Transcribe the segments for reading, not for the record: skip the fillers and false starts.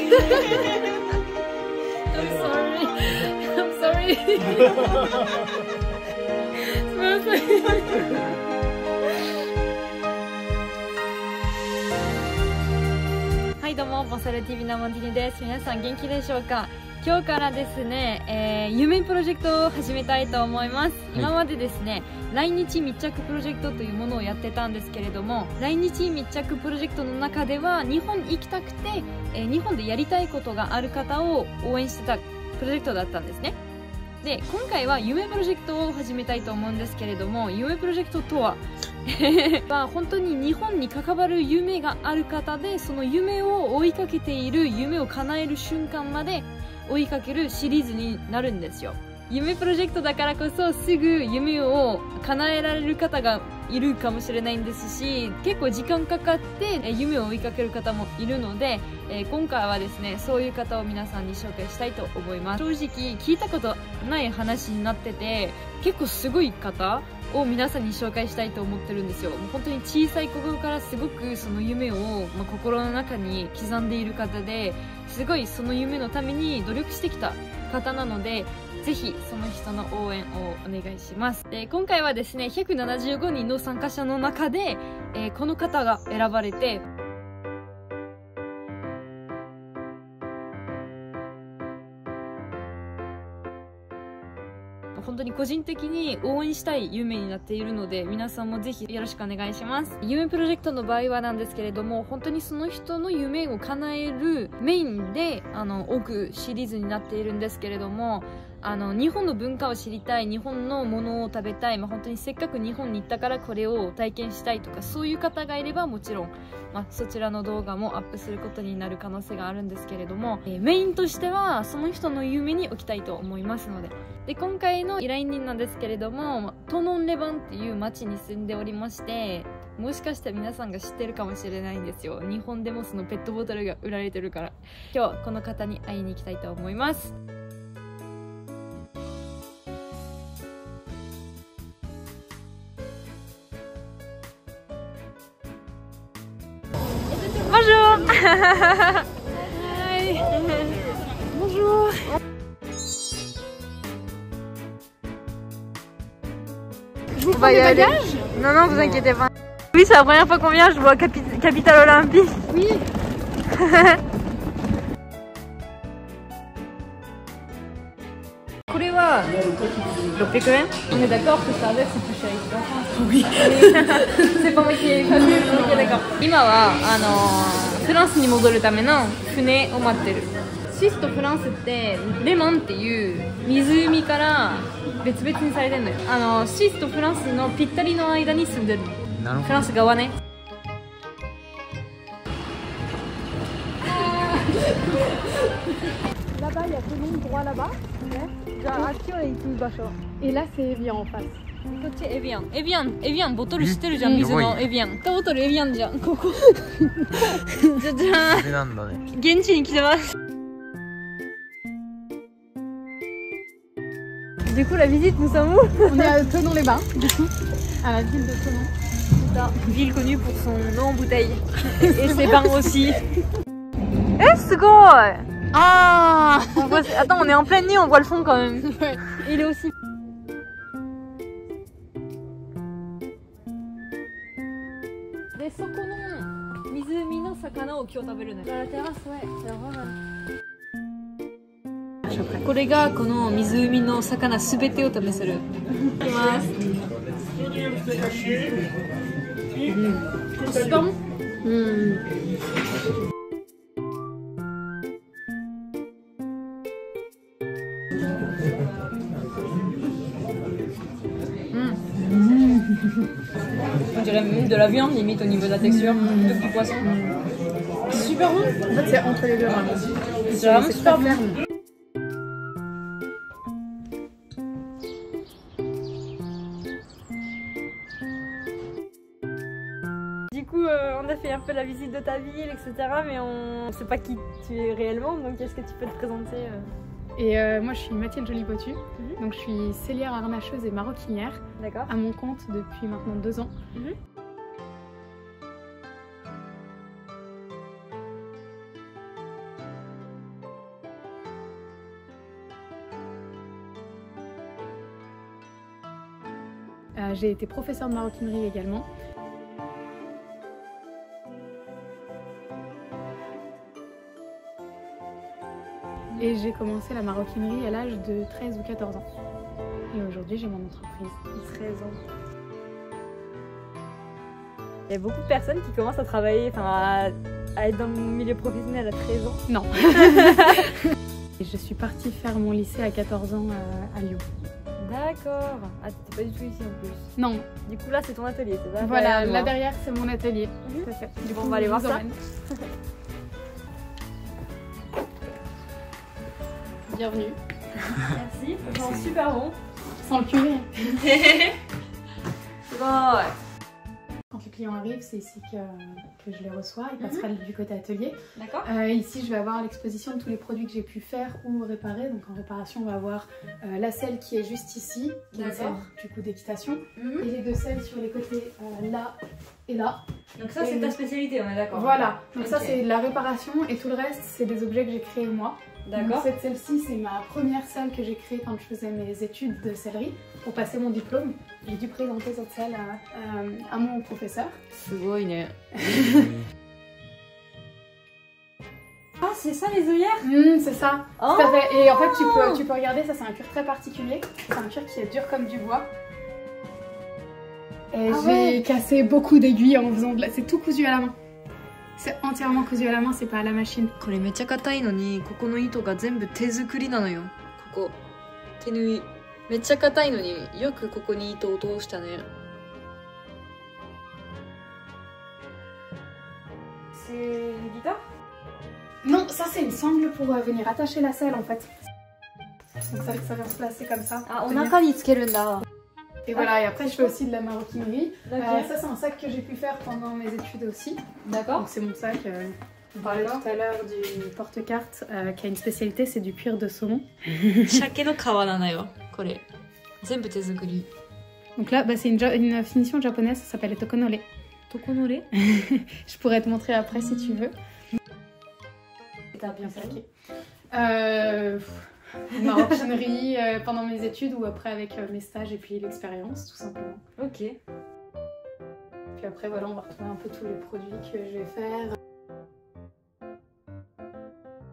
I'm sorry. I'm sorry. すみません。はいどうも、ボサル TV のモンティニです。皆さん元気でしょうか？今日からですね、夢プロジェクトを始めたいと思います。今までですね、来日密着プロジェクトというものをやってたんですけれども、来日密着プロジェクトの中では日本行きたくて、日本でやりたいことがある方を応援してたプロジェクトだったんですね。で、今回は夢プロジェクトを始めたいと思うんですけれども、夢プロジェクトとは本当に日本に関わる夢がある方で、その夢を追いかけている、夢を叶える瞬間まで追いかけるシリーズになるんですよ。夢プロジェクトだからこそすぐ夢を叶えられる方がいるかもしれないんですし、結構時間かかって夢を追いかける方もいるので、今回はですね、そういう方を皆さんに紹介したいと思います。正直聞いたことない話になってて、結構すごい方を皆さんに紹介したいと思ってるんですよ。もう本当に小さい頃からすごくその夢を、心の中に刻んでいる方で、すごいその夢のために努力してきた方なので、ぜひその人の応援をお願いします。今回はですね、175人の参加者の中で、この方が選ばれて、本当に個人的に応援したい夢になっているので、皆さんもぜひよろしくお願いします。夢プロジェクトの場合はなんですけれども、本当にその人の夢を叶えるメインで多くシリーズになっているんですけれども、日本の文化を知りたい、日本のものを食べたい、本当にせっかく日本に行ったからこれを体験したいとか、そういう方がいればもちろん、そちらの動画もアップすることになる可能性があるんですけれども、メインとしてはその人の夢に置きたいと思いますので。で、今回の依頼人なんですけれども、トノンレバンっていう町に住んでおりまして、もしかしたら皆さんが知ってるかもしれないんですよ。日本でもそのペットボトルが売られてるから。今日はこの方に会いに行きたいと思います。Bonjour. Hi. Bonjour. Je vous prends des bagages? Non, non, vous inquiétez pas. Oui, c'est la première fois qu'on vient, je vois Capitale Olympique. Oui. On est d'accord que ça reste plus cher ici en France. Oui. C'est pas moi qui ai pas vu. Ok, d'accord. 今はフランスに戻るための船を待ってる。スイスとフランスってレマンっていう湖から別々にされてるのよ。スイスとフランスのぴったりの間に住んでる。フランス側ね。Là-bas, il y a tout le monde droit là-bas. Et là, c'est Evian en face. こっちエビアン。エビアンボトル知ってるじゃん、水のエビアン。ペットボトルエビアンじゃん、ここ。じゃじゃーん。なんだね。現地に来てます。Du coup, la visite, nous sommes où? On est à Thonon-les-Bains, du coup, à la ville de Thonon. C'est ça. Ville connue pour son eau en bouteille. Et ses bains aussi. Eh, c'est quoi? Ah! Attends, on est en pleine nuit, on voit le fond quand même. Ouais. Il est aussi. で、そこの湖の魚を今日食べるのよ。ラテラス、これがこの湖の魚すべてを試せる。いきます。スパン。On dirait même de la viande limite au niveau de la texture, de du poisson. Super bon. En fait, c'est entre les deux vraiment. C'est vraiment super bon. Du coup, on a fait un peu la visite de ta ville, etc. Mais on ne sait pas qui tu es réellement, donc est-ce que tu peux te présenter? Et moi je suis Mathilde Joly-Potu, donc je suis sellière harnacheuse et maroquinière à mon compte depuis maintenant 2 ans. J'ai été professeure de maroquinerie également. Et j'ai commencé la maroquinerie à l'âge de 13 ou 14 ans. Et aujourd'hui, j'ai mon entreprise. 13 ans. Il y a beaucoup de personnes qui commencent à travailler, à être dans le milieu professionnel à 13 ans. Non. Et je suis partie faire mon lycée à 14 ans à Lyon. D'accord. Ah, t'étais pas du tout ici en plus. Non. Du coup là c'est ton atelier, c'est ça? Voilà, là derrière c'est mon atelier. Tout à fait. Du coup on va aller voir ça. Bienvenue. Merci. Ça sent super bon. Sans le curé. C'est bon, ouais. Quand les clients arrivent, c'est ici que je les reçois. Ils passera du côté atelier. D'accord. Ici, je vais avoir l'exposition de tous les produits que j'ai pu faire ou réparer. Donc en réparation, on va avoir la selle qui est juste ici, qui est celle du coup d'équitation, et les deux selles sur les côtés là et là. Donc ça, c'est ta spécialité, on est d'accord. Voilà. Donc ça, c'est la réparation et tout le reste, c'est des objets que j'ai créés moi. D'accord. Cette selle-ci, c'est ma première selle que j'ai créée quand je faisais mes études de sellerie pour passer mon diplôme. J'ai dû présenter cette selle à mon professeur. C'est beau, Ah, c'est ça les œillères? C'est ça. Oh, tout à fait. Et en fait, tu peux regarder, ça c'est un cuir très particulier. C'est un cuir qui est dur comme du bois. Et j'ai cassé beaucoup d'aiguilles en faisant de la... C'est tout cousu à la main. C'est entièrement cousu à la main, c'est pas à la machine. これめっちゃ硬いのに、ここの糸が全部手作りなのよ。ここ手縫い。めっちゃ硬いのによくここに糸を通したね。C'est une guitare? Non, ça c'est une sangle pour venir attacher la selle en fait. Donc ça vient se placer comme ça. Ah, お腹につけるんだ。 Et voilà, et après je fais aussi de la maroquinerie. Ça c'est un sac que j'ai pu faire pendant mes études aussi. D'accord. Donc c'est mon sac. On parlait tout à l'heure du porte-carte qui a une spécialité, c'est du cuir de saumon. Donc là, c'est une finition japonaise, ça s'appelle le tokonore. Tokonore? Je pourrais te montrer après si tu veux. T'as bien saqué. Maroquinerie pendant mes études ou après avec mes stages et puis l'expérience tout simplement. Ok. Puis après voilà, on va retrouver un peu tous les produits que je vais faire.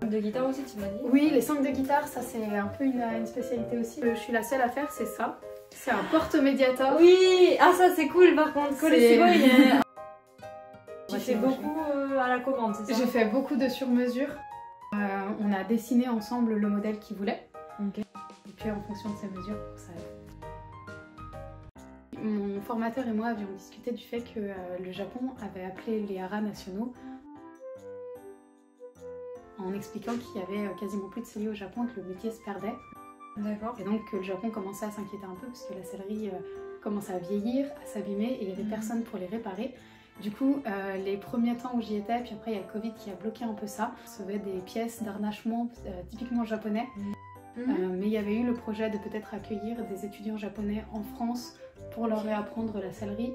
De guitare aussi tu m'as dit? Oui, les sangles de guitare, ça c'est un peu une spécialité aussi. Je suis la seule à faire, c'est ça. C'est un porte-médiator. Oui, ah ça c'est cool par contre. Tu fais beaucoup à la commande, c'est ça? J'ai fait beaucoup de sur-mesure. On a dessiné ensemble le modèle qu'il voulait. Okay. Et puis en fonction de ses mesures, ça... Mon formateur et moi avions discuté du fait que le Japon avait appelé les haras nationaux en expliquant qu'il y avait quasiment plus de sellerie au Japon et que le métier se perdait. D'accord. Et donc que le Japon commençait à s'inquiéter un peu parce que la sellerie commençait à vieillir, à s'abîmer et il y avait personne pour les réparer. Du coup, les premiers temps où j'y étais, puis après il y a le Covid qui a bloqué un peu ça. On recevait des pièces d'harnachement typiquement japonais. Mais il y avait eu le projet de peut-être accueillir des étudiants japonais en France pour leur réapprendre la sellerie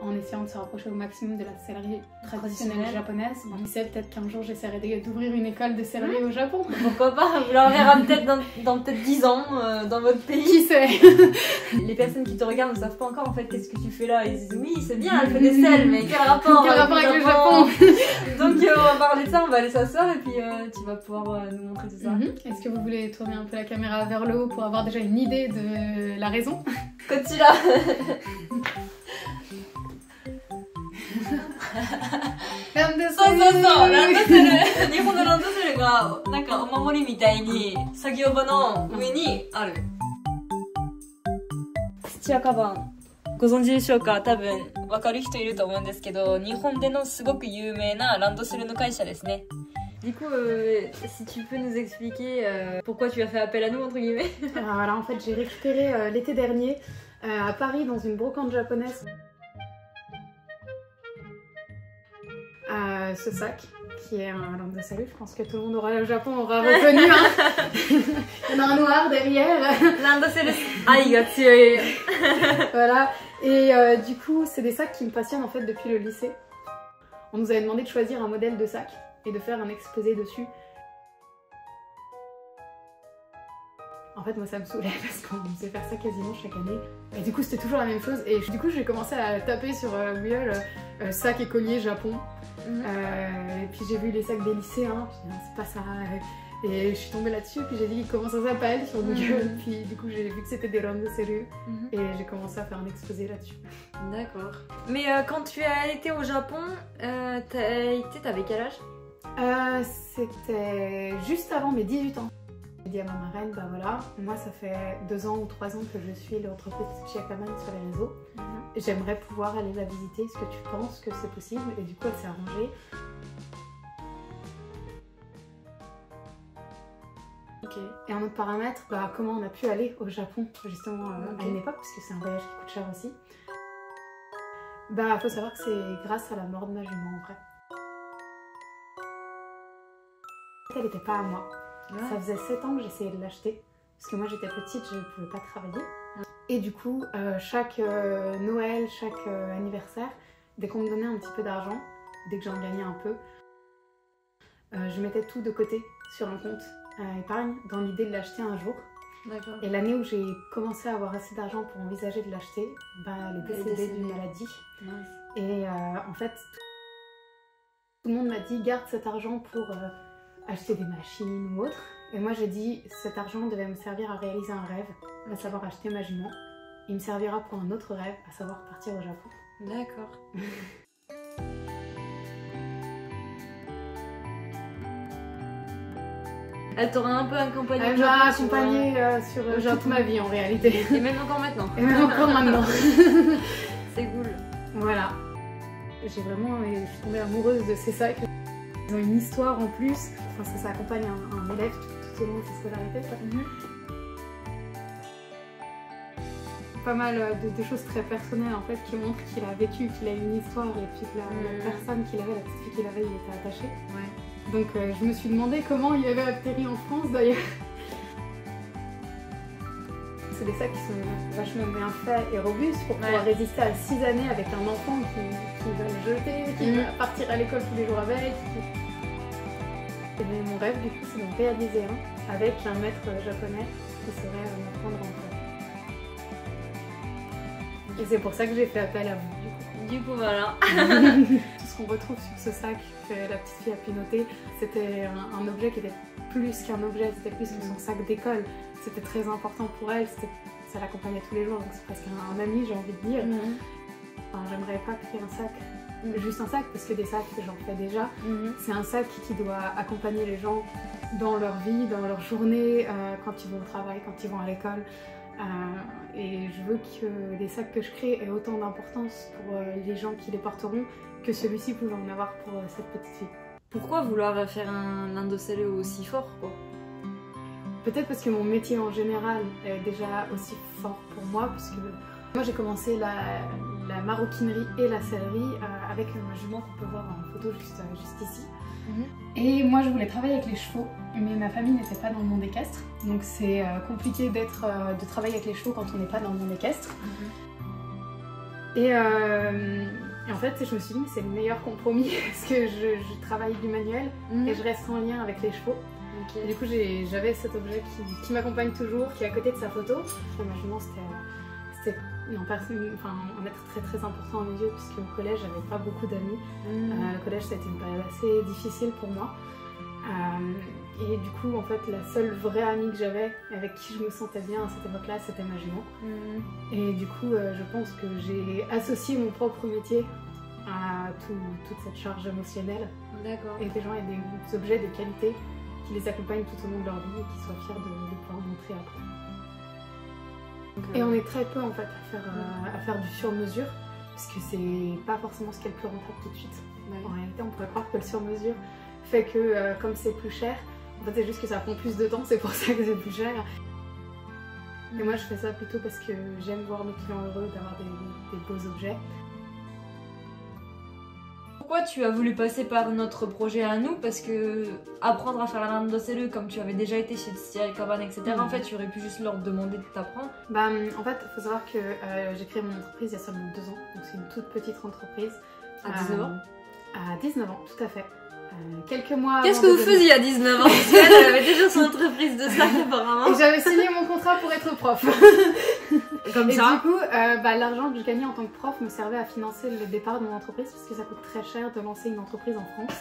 en essayant de se rapprocher au maximum de la sellerie traditionnelle japonaise. On sait peut-être qu'un jour j'essaierai d'ouvrir une école de sellerie au Japon. Pourquoi pas? Vous la verrez peut-être dans peut-être 10 ans dans votre pays. Qui sait? Les personnes qui te regardent ne savent pas encore en fait qu'est-ce que tu fais là. Ils disent oui c'est bien, elle fait des selles, mais quel rapport avec le Japon? Donc on va parler de ça, on va aller s'asseoir et puis tu vas pouvoir nous montrer tout ça. Est-ce que vous voulez tourner un peu la caméra vers le haut pour avoir déjà une idée de la raison? Kochira. ランドセル。そうそうそう、ランドセル。日本のランドセルがなんかお守りみたいに作業場の上にある。土屋カバンご存知でしょうか？多分分かる人いると思うんですけど、日本でのすごく有名なランドセルの会社ですね。Du coup, si tu peux nous expliquer pourquoi tu as fait appel à nous, entre guillemets. Alors voilà, en fait, j'ai récupéré l'été dernier à Paris dans une brocante japonaise ce sac qui est un lampe de salut. Je pense que tout le monde au Japon aura reconnu. Il y en a un noir derrière. Lampe de salut. Aïe, gâté. Voilà. Et du coup, c'est des sacs qui me passionnent en fait depuis le lycée. On nous avait demandé de choisir un modèle de sac et de faire un exposé dessus. En fait, moi, ça me saoulait parce qu'on faisait faire ça quasiment chaque année. Et du coup, c'était toujours la même chose. Et du coup, j'ai commencé à taper sur Google sac et collier Japon. Et puis j'ai vu les sacs des lycéens. Je me suis dit, c'est pas ça. Et je suis tombée là-dessus. Puis j'ai dit comment ça s'appelle sur Google. Puis du coup, j'ai vu que c'était des randonseru. Et j'ai commencé à faire un exposé là-dessus. D'accord. Mais quand tu as été au Japon, t'avais quel âge? C'était juste avant mes 18 ans. J'ai dit à ma marraine, bah voilà, moi ça fait 2 ans ou 3 ans que je suis l'entreprise Chiakaman sur les réseaux. J'aimerais pouvoir aller la visiter, est-ce que tu penses que c'est possible? Et du coup elle s'est arrangée. Et un autre paramètre, bah, comment on a pu aller au Japon justement à une époque, parce que c'est un voyage qui coûte cher aussi. Bah faut savoir que c'est grâce à la mort de ma jument en vrai. Elle n'était pas à moi. Ça faisait 7 ans que j'essayais de l'acheter, parce que moi j'étais petite, je ne pouvais pas travailler. Et du coup, chaque Noël, chaque anniversaire, dès qu'on me donnait un petit peu d'argent, dès que j'en gagnais un peu, je mettais tout de côté sur un compte épargne dans l'idée de l'acheter un jour. Et l'année où j'ai commencé à avoir assez d'argent pour envisager de l'acheter, bah, elle est décédée d'une maladie. Et en fait, tout le monde m'a dit garde cet argent pour acheter des machines ou autre. Et moi j'ai dit cet argent devait me servir à réaliser un rêve, à savoir acheter ma jument. Il me servira pour un autre rêve, à savoir partir au Japon. D'accord. Elle t'aura un peu accompagnée. Elle m'a accompagnée sur toute ma vie en réalité. Et même encore maintenant. Et même encore maintenant. C'est cool. Voilà. Je suis tombée amoureuse de ces sacs. Ils ont une histoire en plus. Enfin, ça accompagne un élève tout au long de sa scolarité. Pas mal de choses très personnelles en fait qui montrent qu'il a vécu, qu'il a une histoire et puis que la personne qu'il avait, la petite fille qu'il avait, il était attaché. Donc je me suis demandé comment il avait atterri en France d'ailleurs. C'est des sacs qui sont vachement bien faits et robustes pour pouvoir résister à 6 années avec un enfant qui va le jeter, qui va partir à l'école tous les jours avec. Et mon rêve du coup c'est d'en réaliser un avec un maître japonais qui saurait m'apprendre en fait. Et c'est pour ça que j'ai fait appel à vous. Du coup voilà. Tout ce qu'on retrouve sur ce sac que la petite fille a pu noter, c'était un objet qui était plus qu'un objet, c'était plus que son sac d'école. C'était très important pour elle, ça l'accompagnait tous les jours, donc c'est presque un ami j'ai envie de dire. Enfin, j'aimerais pas créer un sac, juste un sac, parce que des sacs j'en fais déjà. C'est un sac qui doit accompagner les gens dans leur vie, dans leur journée, quand ils vont au travail, quand ils vont à l'école. Et je veux que les sacs que je crée aient autant d'importance pour les gens qui les porteront que celui-ci pouvait en avoir pour cette petite fille. Pourquoi vouloir faire un indocellé aussi fort quoi? Peut-être parce que mon métier en général est déjà aussi fort pour moi, puisque moi j'ai commencé la maroquinerie et la sellerie avec ma jument qu'on peut voir en photo juste ici. Et moi je voulais travailler avec les chevaux, mais ma famille n'était pas dans le monde équestre, donc c'est compliqué de travailler avec les chevaux quand on n'est pas dans le monde équestre. Et en fait je me suis dit mais c'est le meilleur compromis parce que je travaille du manuel et je reste en lien avec les chevaux. Et du coup j'avais cet objet qui m'accompagne toujours, qui est à côté de sa photo. Ma jument c'était un être très très important à mes yeux, puisque au collège j'avais pas beaucoup d'amis. Le collège ça a été une période assez difficile pour moi. Et du coup en fait la seule vraie amie que j'avais, avec qui je me sentais bien à cette époque-là, c'était ma jument. Et du coup je pense que j'ai associé mon propre métier à toute cette charge émotionnelle. Et que les gens aient des objets de qualité qui les accompagnent tout au long de leur vie et qui soient fiers de pouvoir montrer après. Et on est très peu en fait à faire du sur-mesure, parce que c'est pas forcément ce qui est le plus rentable tout de suite. En réalité on pourrait croire que le sur-mesure fait que comme c'est plus cher, en fait c'est juste que ça prend plus de temps, c'est pour ça que c'est plus cher. Et moi je fais ça plutôt parce que j'aime voir mes clients heureux d'avoir des beaux objets. Pourquoi tu as voulu passer par notre projet à nous? Parce que apprendre à faire la randonseru, comme tu avais déjà été chez Chiakaman, etc. En fait, tu aurais pu juste leur demander de t'apprendre. Bah, en fait, il faut savoir que j'ai créé mon entreprise il y a seulement 2 ans, donc c'est une toute petite entreprise. À 19 ans? À 19 ans, tout à fait. quelques mois. Qu'est-ce que vous faisiez à 19 ans? Parce qu'elle avait déjà son entreprise de sac apparemment. Et j'avais signé mon contrat pour être prof. Comme et ça. Du coup, l'argent que je gagnais en tant que prof me servait à financer le départ de mon entreprise parce que ça coûte très cher de lancer une entreprise en France.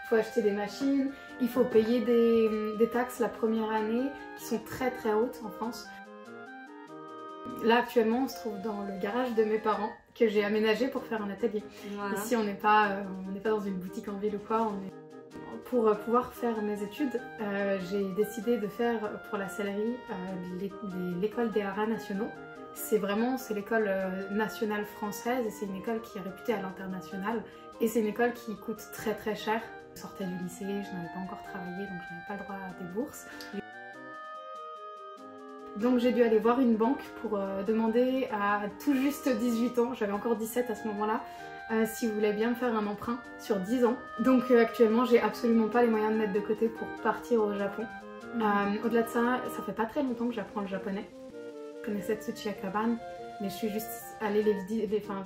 Il faut acheter des machines, il faut payer des taxes la première année qui sont très très hautes en France. Là actuellement on se trouve dans le garage de mes parents que j'ai aménagé pour faire un atelier. Voilà. Ici on n'est pas dans une boutique en ville ou quoi, pour pouvoir faire mes études, j'ai décidé de faire pour la sellerie l'école des haras nationaux. C'est l'école nationale française et c'est une école qui est réputée à l'international et c'est une école qui coûte très très cher. Je sortais du lycée, je n'avais pas encore travaillé donc je n'avais pas le droit à des bourses. Donc j'ai dû aller voir une banque pour demander à tout juste 18 ans, j'avais encore 17 à ce moment-là, si vous voulez bien me faire un emprunt sur 10 ans. Donc actuellement j'ai absolument pas les moyens de mettre de côté pour partir au Japon. Au-delà de ça, ça fait pas très longtemps que j'apprends le japonais. Je connaissais Tsuchiya Kaban, mais je suis juste allée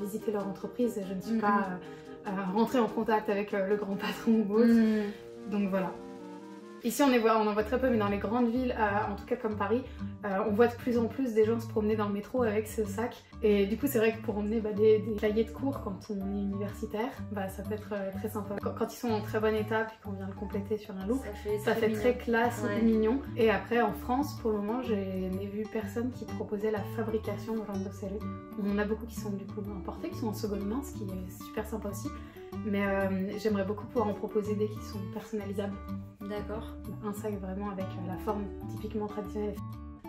visiter leur entreprise et je ne suis pas rentrée en contact avec le grand patron ou autre. Donc voilà. Ici on en voit très peu, mais dans les grandes villes, en tout cas comme Paris, on voit de plus en plus des gens se promener dans le métro avec ce sac. Et du coup c'est vrai que pour emmener des cahiers de cours quand on est universitaire, ça peut être très sympa. Quand ils sont en très bon état puis qu'on vient le compléter sur un look, ça fait très classe et mignon. Et après en France, pour le moment, je n'ai vu personne qui proposait la fabrication de randoselu. On en a beaucoup qui sont du coup importés, qui sont en seconde main, ce qui est super sympa aussi. Mais j'aimerais beaucoup pouvoir en proposer des qui sont personnalisables. D'accord. Un sac vraiment avec la forme typiquement traditionnelle.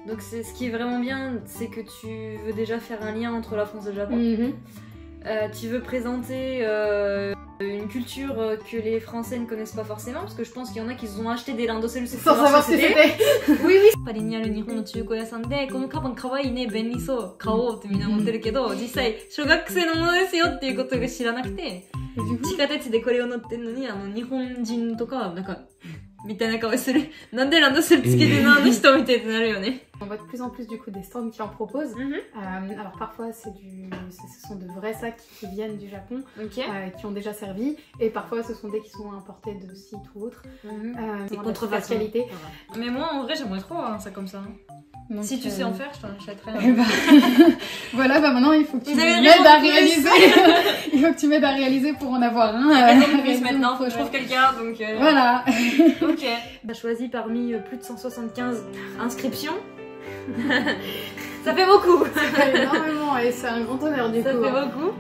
Donc ce qui est vraiment bien, c'est que tu veux déjà faire un lien entre la France et le Japon. Tu veux présenter une culture que les Français ne connaissent pas forcément, parce que je pense qu'il y en a qui ont acheté des randoselu sans savoir ce que c'était. Oui, oui. Parisにある日本の中古屋さんで、このカバンかわいいね、便利そう、買おうってみんな思ってるけど、実際小学生のものですよっていうことが知らなくて、地下鉄でこれを乗ってんのに、日本人とかなんかみたいな顔する。なんでランドセルつけてるのあの人みたいってなるよね。On voit de plus en plus du coup des stands qui en proposent. Alors parfois ce sont de vrais sacs qui viennent du Japon, qui ont déjà servi, et parfois ce sont des qui sont importés de sites ou autres. Des contrefaçons. Qualité. Mais moi en vrai j'aimerais trop un sac comme ça. Donc, si tu sais en faire, je t'en achèterai. Voilà, maintenant il faut que tu m'aides à réaliser. Il faut que tu m'aides à réaliser pour en avoir un. Maintenant, je trouve quelqu'un, donc voilà. Ok. On a choisi parmi plus de 175 inscriptions. Ça fait beaucoup. Ça fait énormément et c'est un grand honneur du coup. Ça fait beaucoup.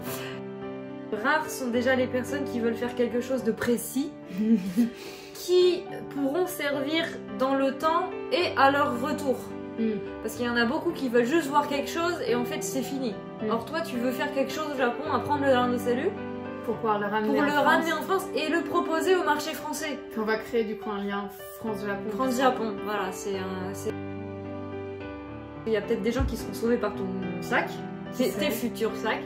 Rares sont déjà les personnes qui veulent faire quelque chose de précis, qui pourront servir dans le temps et à leur retour. Parce qu'il y en a beaucoup qui veulent juste voir quelque chose et en fait c'est fini. Or toi tu veux faire quelque chose au Japon, apprendre le randoselu pour pouvoir le ramener en France et le proposer au marché français. Puis on va créer du coup un lien France-Japon. France-Japon, voilà, il y a peut-être des gens qui seront sauvés par ton sac, tes futurs sacs,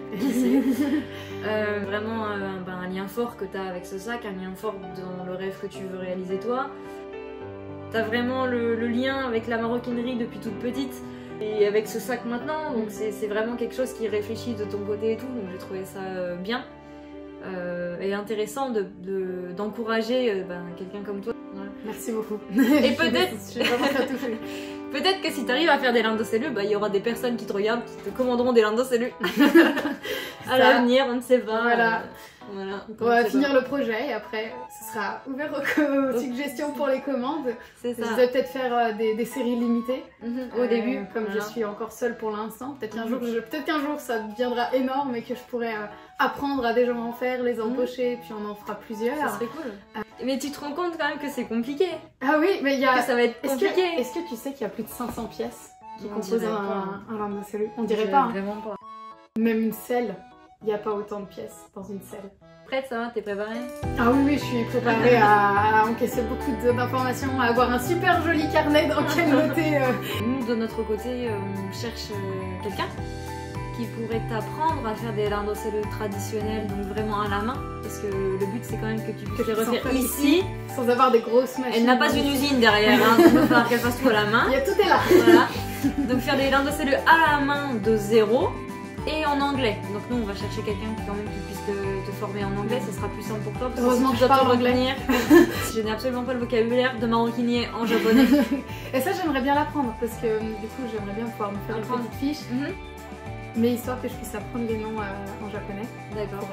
vraiment un lien fort que tu as avec ce sac, un lien fort dans le rêve que tu veux réaliser toi. T'as vraiment le lien avec la maroquinerie depuis toute petite et avec ce sac maintenant, donc c'est vraiment quelque chose qui réfléchit de ton côté et tout, donc j'ai trouvé ça bien et intéressant d'encourager quelqu'un comme toi. Voilà. Merci beaucoup. Et peut-être j'ai vraiment très touchée. Peut-être que si tu arrives à faire des randoselu, il y aura des personnes qui te regardent, qui te commanderont des randoselu à l'avenir, on ne sait pas. Voilà. Voilà, on va finir le projet et après ce sera ouvert aux suggestions pour les commandes. C'est ça. Je vais peut-être faire des séries limitées au début, comme je suis encore seule pour l'instant. Peut-être qu'un jour ça deviendra énorme et que je pourrai apprendre à des gens à en faire, les embaucher, puis on en fera plusieurs. Ça serait cool. Mais tu te rends compte quand même que c'est compliqué. Ah oui, mais il y a... Que ça va être compliqué. Est-ce que tu sais qu'il y a plus de 500 pièces qui composent un randoselu? On dirait pas. Vraiment pas. Même une selle. Il n'y a pas autant de pièces dans une selle. Prête, ça va? T'es préparée? Ah oui, je suis préparée à encaisser beaucoup d'informations, à avoir un super joli carnet dans lequel noter. Nous, de notre côté, on cherche quelqu'un qui pourrait t'apprendre à faire des randoselu traditionnels, donc vraiment à la main. Parce que le but, c'est quand même que tu puisses les refaire ici. Sans avoir des grosses machines. Elle n'a pas une usine derrière, hein, donc il va falloir qu'elle fasse tout à la main. Tout est là. Voilà. Donc faire des randoselu à la main de zéro. et en anglais. Donc nous on va chercher quelqu'un qui quand même qui puisse te former en anglais, ça sera plus simple pour toi. Parce heureusement que que je parle anglais. Je n'ai absolument pas le vocabulaire de maroquinier en japonais. Et ça j'aimerais bien l'apprendre parce que du coup j'aimerais bien pouvoir me faire une petite fiche. Mais histoire que je puisse apprendre les noms en japonais. D'accord.